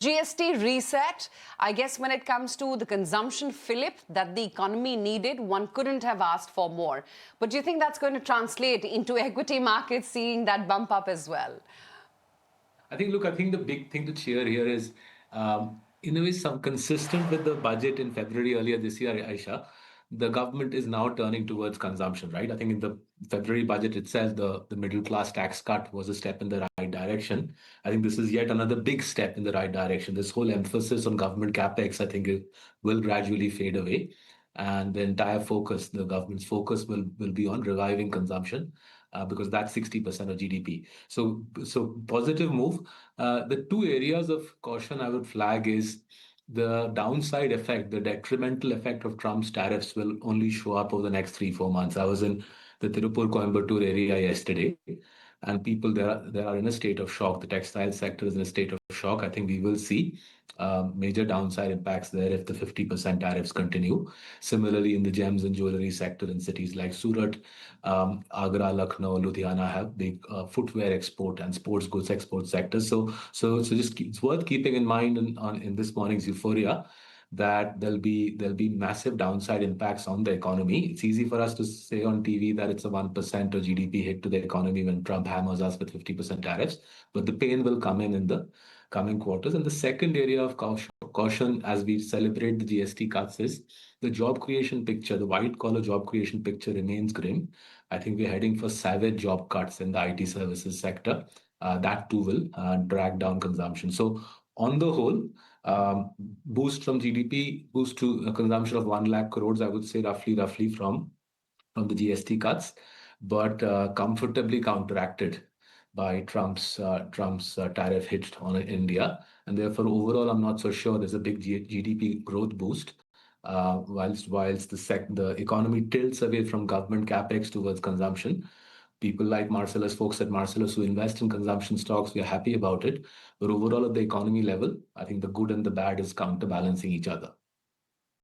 GST reset, I guess when it comes to the consumption fillip that the economy needed, one couldn't have asked for more. But do you think that's going to translate into equity markets seeing that bump up as well? I think the big thing to cheer here is, in a way, some consistent with the budget in February earlier this year, Aisha, the government is now turning towards consumption, right? I think in the February budget itself, the middle class tax cut was a step in the right direction. I think this is yet another big step in the right direction. This whole emphasis on government capex, I think, it will gradually fade away. And the entire focus, the government's focus will be on reviving consumption because that's 60% of GDP. So positive move. The two areas of caution I would flag is the downside effect, the detrimental effect of Trump's tariffs will only show up over the next 3, 4 months. I was in the Tirupur Coimbatore area yesterday, and people there are in a state of shock. The textile sector is in a state of shock. I think we will see major downside impacts there if the 50% tariffs continue. Similarly, in the gems and jewelry sector in cities like Surat, Agra, Lucknow, Ludhiana have big footwear export and sports goods export sectors. So it's worth keeping in mind in this morning's euphoria that there'll be massive downside impacts on the economy. It's easy for us to say on TV that it's a 1% of GDP hit to the economy when Trump hammers us with 50% tariffs, but the pain will come in the coming quarters. And the second area of caution as we celebrate the GST cuts is the job creation picture. The white collar job creation picture remains grim. I think we're heading for savage job cuts in the IT services sector. That too will drag down consumption. So on the whole, boost from GDP, boost to a consumption of 1 lakh crores, I would say roughly from the GST cuts, but comfortably counteracted by Trump's tariff hit on India, and therefore overall I'm not so sure there's a big GDP growth boost. Whilst the economy tilts away from government capex towards consumption, people like Marcellus, folks at Marcellus who invest in consumption stocks, we are happy about it. But overall, at the economy level, I think the good and the bad is counterbalancing each other.